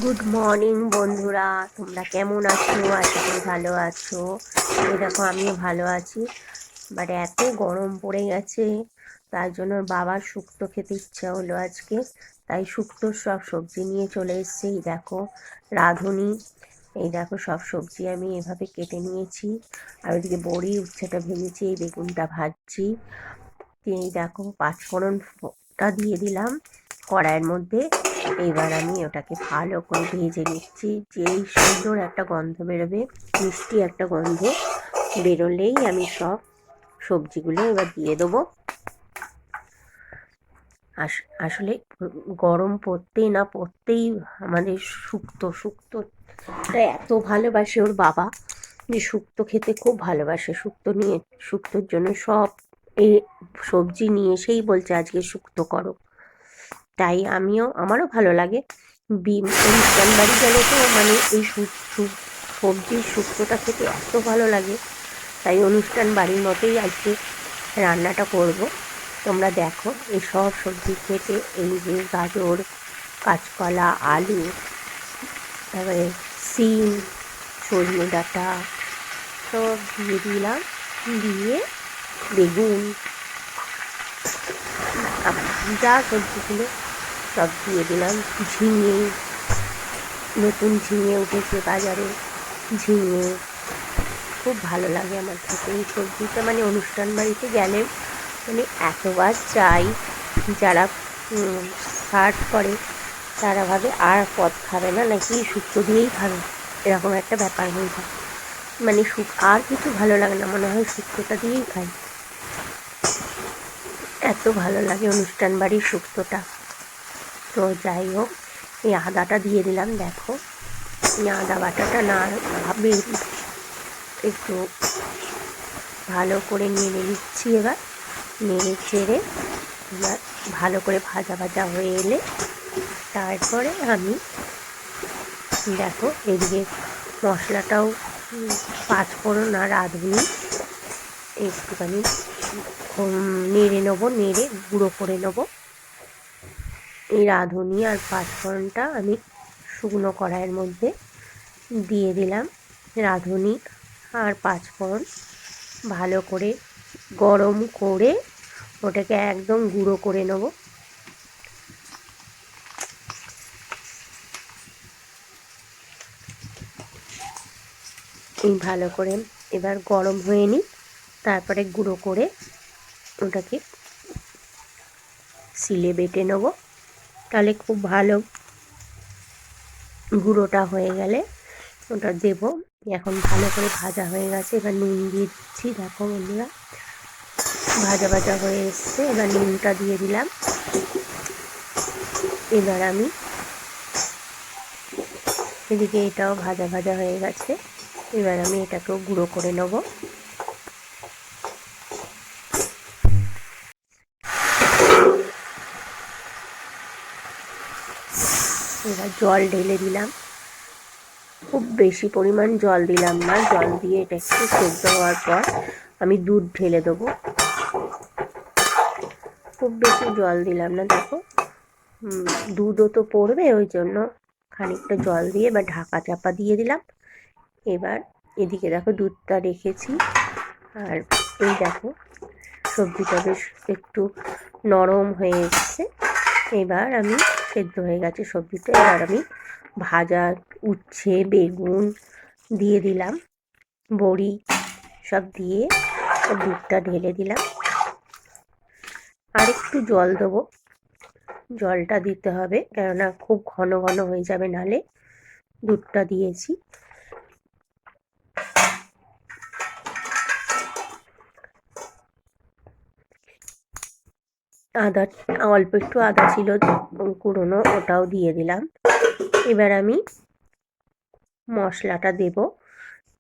Good morning বন্ধুরা, তোমরা কেমন আছো? আশা করি ভালো আছো। এই দেখো আমিও ভালো আছি। বাট এত গরম পড়ে গেছে, তার জন্য বাবার শুক্তো খেতে ইচ্ছা হলো আজকে। তাই শুক্তোর সব সবজি নিয়ে চলে এসেছে। এই দেখো রাঁধুনি, এই দেখো সব সবজি আমি এভাবে কেটে নিয়েছি। আর ওইদিকে বড়ি উচ্ছেটা ভেজেছি, এই বেগুনটা ভাজছি। এই দেখো পাঁচফোড়নটা দিয়ে দিলাম কড়াইয়ের মধ্যে। এবার আমি ওটাকে ভালো করে ভেজে নিচ্ছি। যেই সুন্দর একটা গন্ধ বেরোবে, মিষ্টি একটা গন্ধ বেরোলেই আমি সব সবজিগুলো এবার দিয়ে দেবো। আসলে গরম পড়তেই না পড়তেই আমাদের শুক্তোটা এত ভালোবাসে ওর বাবা, যে শুক্তো খেতে খুব ভালোবাসে। শুক্তোর জন্য সব এই সবজি নিয়ে এসেই বলছে আজকে শুক্তো করো। তাই আমারও ভালো লাগে। অনুষ্ঠান বাড়ি গেলে তো মানে এই সবজির শুক্তোটা খেতে এত ভালো লাগে। তাই অনুষ্ঠান বাড়ির মতোই আজকে রান্নাটা করব। তোমরা দেখো এই সব সবজি কেটে, এই যে গাজর, কাঁচকলা, আলু, তারপরে সিম, সজনে ডাঁটা সব দিয়ে দিলাম। দিয়ে বেগুন, যা সবজিগুলো সব দিয়ে দিলাম। ঝিঙে, নতুন ঝিঙে উঠেছে বাজারে, ঝিঙে খুব ভালো লাগে আমার খেতে এই সবজিটা। মানে অনুষ্ঠান বাড়িতে গেলে মানে এতবার চাই। যারা সার্ভ করে তারা ভাবে আর পদ খাবে না, নাকি শুক্তো দিয়েই খাবে, এরকম একটা ব্যাপার হয়ে যায়। মানে আর কিছু ভালো লাগে না, মনে হয় শুক্তোটা দিয়েই খাই, এত ভালো লাগে অনুষ্ঠান বাড়ির শুক্তোটা। তো যাই হোক, এই আদাটা দিয়ে দিলাম। দেখো এই আদা বাটাটা না ভাবে একটু ভালো করে নেড়ে নিচ্ছি। এবার নেড়ে চেড়ে এবার ভালো করে ভাজা ভাজা হয়ে এলে তারপরে আমি দেখো এদিকে মশলাটাও পাঁচফোড়ন আর রাঁধুনি একটুখানি নেড়ে নেবো, নেড়ে গুঁড়ো করে নেবো। এই রাঁধুনি আর পাঁচফোড়নটা আমি শুকনো কড়াইয়ের মধ্যে দিয়ে দিলাম। রাঁধুনি আর পাঁচফোড়ন ভালো করে গরম করে ওটাকে একদম গুঁড়ো করে নেব। এই ভালো করে এবার গরম হয়ে নিই, তারপরে গুঁড়ো করে ওটাকে শিলে বেটে নেব। তাহলে খুব ভালো গুঁড়োটা হয়ে গেলে ওটা দেব। এখন ভালো করে ভাজা হয়ে গেছে, এবার নুন দিয়ে দিচ্ছি। দেখো বন্ধুরা ভাজা ভাজা হয়ে এসছে, এবার নুনটা দিয়ে দিলাম। এবার আমি এদিকে এটাও ভাজা ভাজা হয়ে গেছে, এবার আমি এটাকেও গুঁড়ো করে নেব। এবার জল ঢেলে দিলাম, খুব বেশি পরিমাণ জল দিলাম না। জল দিয়ে এটা একটু সেদ্ধ হওয়ার পর আমি দুধ ঢেলে দেবো। খুব বেশি জল দিলাম না। দেখো দুধও তো পড়বে, ওই জন্য খানিকটা জল দিয়ে এবার ঢাকা চাপা দিয়ে দিলাম। এবার এদিকে দেখো দুধটা রেখেছি, আর এই দেখো সবজিটা বেশ একটু নরম হয়ে এসছে। এবার আমি সেদ্ধ হয়ে গেছে সবজিটা, এবার আমি ভাজা উচ্ছে, বেগুন দিয়ে দিলাম, বড়ি সব দিয়ে দুধটা ঢেলে দিলাম। আর একটু জল দেবো, জলটা দিতে হবে কেননা খুব ঘন ঘন হয়ে যাবে নালে। দুধটা দিয়েছি। আদা, অল্প একটু আদা ছিল কুড়োনো, ওটাও দিয়ে দিলাম। এবার আমি মশলাটা দেব,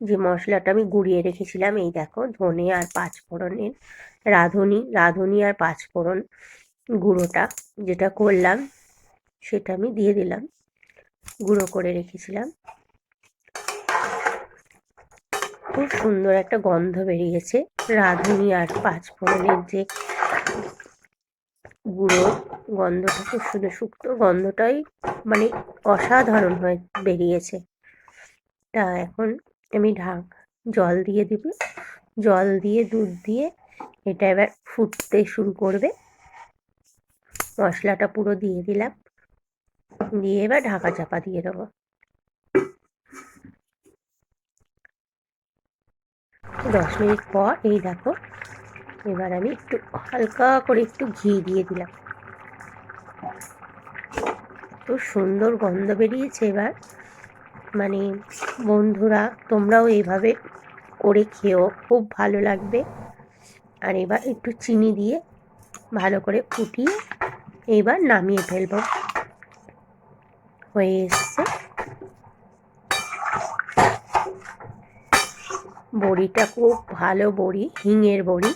যে মশলাটা আমি গুঁড়িয়ে রেখেছিলাম। এই দেখো ধনে আর পাঁচফোড়নের রাঁধুনি আর পাঁচফোড়ন গুঁড়োটা যেটা করলাম সেটা আমি দিয়ে দিলাম, গুঁড়ো করে রেখেছিলাম। খুব সুন্দর একটা গন্ধ বেরিয়েছে রাঁধুনি আর পাঁচফোড়নের যে গুঁড়ো গন্ধটা, খুব সুন্দর শুক্তোর গন্ধটাই মানে অসাধারণ হয়ে বেরিয়েছে। তা এখন আমি জল দিয়ে দিব, জল দিয়ে দুধ দিয়ে এটা এবার ফুটতে শুরু করবে। মশলাটা পুরো দিয়ে দিলাম, দিয়ে এবার ঢাকা চাপা দিয়ে দেবো। 10 মিনিট পর এই দেখো, এবার আমি একটু হালকা করে একটু ঘি দিয়ে দিলাম। তো সুন্দর গন্ধ বেরিয়েছে এবার। মানে বন্ধুরা, তোমরাও এইভাবে করে খেও, খুব ভালো লাগবে। আর এবার একটু চিনি দিয়ে ভালো করে ফুটিয়ে এবার নামিয়ে ফেলবো। হয়ে এসছে। বড়িটা খুব ভালো বড়ি, হিঙের বড়ি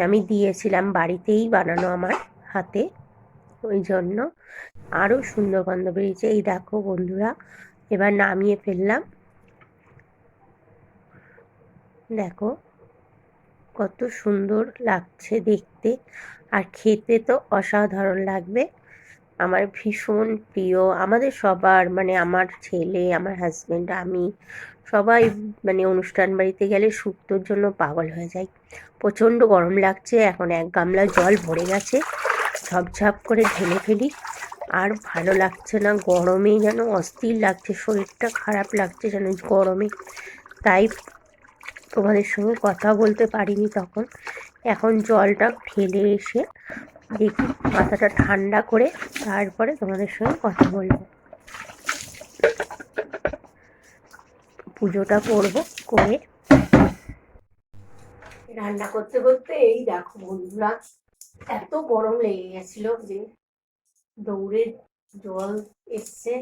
আমি দিয়েছিলাম, বাড়িতেই বানানো আমার হাতে, ওই জন্য আরও সুন্দর গন্ধ বেরিয়েছে। এই দেখো বন্ধুরা, এবার নামিয়ে ফেললাম। দেখো কত সুন্দর লাগছে দেখতে, আর খেতে তো অসাধারণ লাগবে। আমার ভীষণ প্রিয়, আমাদের সবার, মানে আমার ছেলে, আমার হাজব্যান্ড, আমি সবাই মানে অনুষ্ঠান বাড়িতে গেলে শুক্তোর জন্য পাগল হয়ে যাই। প্রচণ্ড গরম লাগছে, এখন 1 গামলা জল ভরে গেছে, ঝপঝপ করে ঢেলে ফেলি। আর ভালো লাগছে না, গরমে যেন অস্থির লাগছে, শরীরটা খারাপ লাগছে যেন গরমে। তাই তোমাদের সঙ্গে কথা বলতে পারিনি তখন। এখন জলটা ঢেলে এসে দেখি মাথাটা ঠান্ডা করে তারপরে তোমাদের সঙ্গে কথা বলবো। পুজোটা করবো, করে রান্না করতে করতে এই দেখো বন্ধুরা, এত গরম লেগে গেছিল যে দৌড়ে জল এসছে,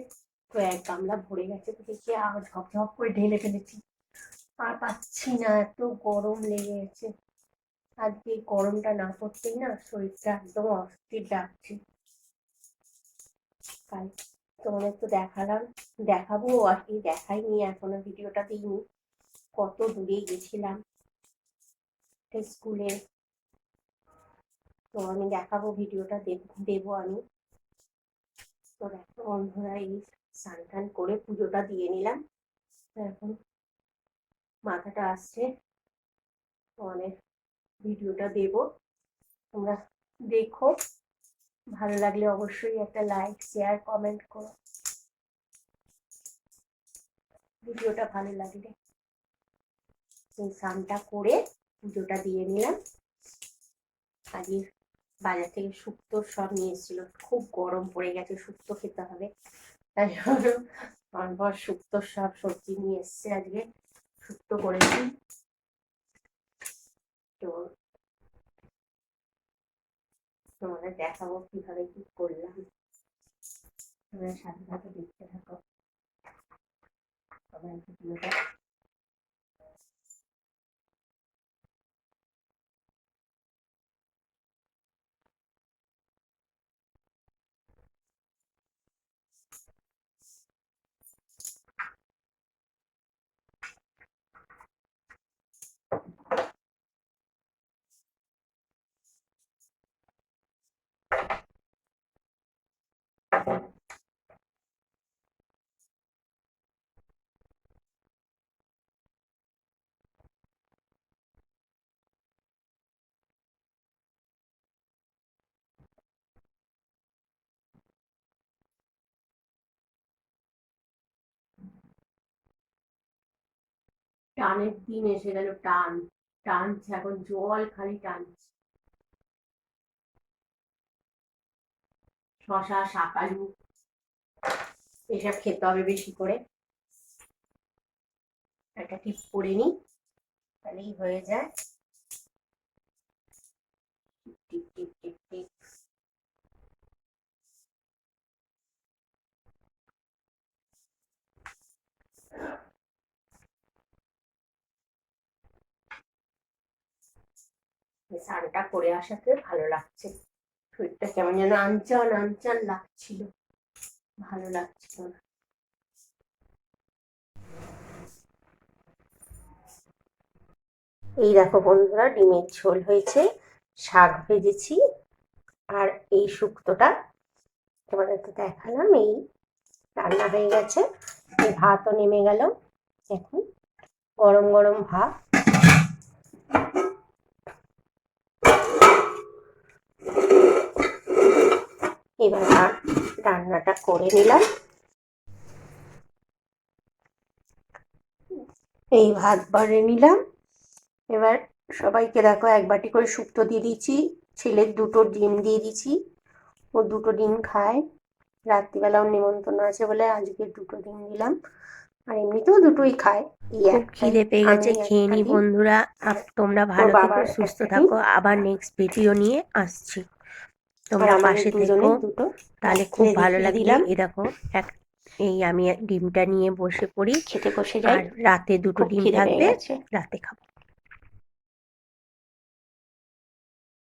তো 1 গামলা ভরে গেছে, তো দেখি আর ঝপঝপ করে ঢেলে ফেলেছি। আর পাচ্ছি না, এত গরম লেগে গেছে। আজকে গরমটা না পড়তেই না শরীরটা একদম অস্থির লাগছে। তাই তোমাদের তো দেখালাম, দেখাবো আর কি, দেখাইনি এখনো, ভিডিওটা দিইনি। কত দূরে গেছিলাম স্কুলে, তো আমি দেখাবো, ভিডিওটা দেবো আমি। তো দেখো বন্ধুরা, এই স্নান টান করে পুজোটা দিয়ে নিলাম। এখন মাথাটা আসছে, তোমাদের ভিডিওটা দেবো, তোমরা দেখো। ভালো লাগলে অবশ্যই একটা লাইক, শেয়ার, কমেন্ট করো ভিডিওটা ভালো লাগলে। এই স্নানটা করে পুজোটা দিয়ে নিলাম। আজকে বাজার থেকে শুক্তো সব নিয়ে এসেছিল, খুব গরম পড়ে গেছে, শুক্তো খেতে হবে, তাই জন্য আমার শুক্তো সব সবজি নিয়ে এসছে, আজকে শুক্তো করেছি। তো তোমাদের দেখাবো কিভাবে কি করলাম, তোমরা সাথে সাথে দেখতে থাকো আমার ভিডিওটা। টানের দিন এসে গেল, টানছে এখন, জল খালি টানছে। শশা, শাকালু এসব খেতে হবে বেশি করে। একটা টিপ করে নিই, তাহলেই হয়ে যায়। টিপ টিপ টিপ টিপ। স্নানটা করে আসাতে ভালো লাগছে, শরীরটা কেমন যেন আনচান আনচান লাগছিল, ভালো লাগছিল না। এই দেখো বন্ধুরা, ডিমের ঝোল হয়েছে, শাক ভেজেছি, আর এই শুক্তোটা তোমাদের তো দেখালাম, এই রান্না হয়ে গেছে, এই ভাতও নেমে গেল। এখন গরম গরম ভাত, এবার রান্নাটা করে নিলাম। এই ভাত বাড়ে নিলাম। এবার সবাইকে দেখো এক বাটি করে শুক্তো দিয়ে দিয়েছি, ছেলের 2টো ডিম দিয়ে দিয়েছি, ও 2টো ডিম খায়। রাত্রিবেলাও নিমন্ত্রণ আছে বলে আজকে 2টো ডিম দিলাম, আর এমনিতেও 2টোই খায়। খুব খিদে পেয়ে গেছে, খেয়ে নি বন্ধুরা। তোমরা ভালো থেকো, সুস্থ থাকো, আবার নেক্সট ভিডিও নিয়ে আসছি, তোমরা পাশে থেকো, তাহলে খুব ভালো লাগবে। এই দেখো এই আমি ডিমটা নিয়ে বসে পড়ি, খেতে বসে যাই, আর রাতে 2টো ডিম থাকবে, রাতে খাবো।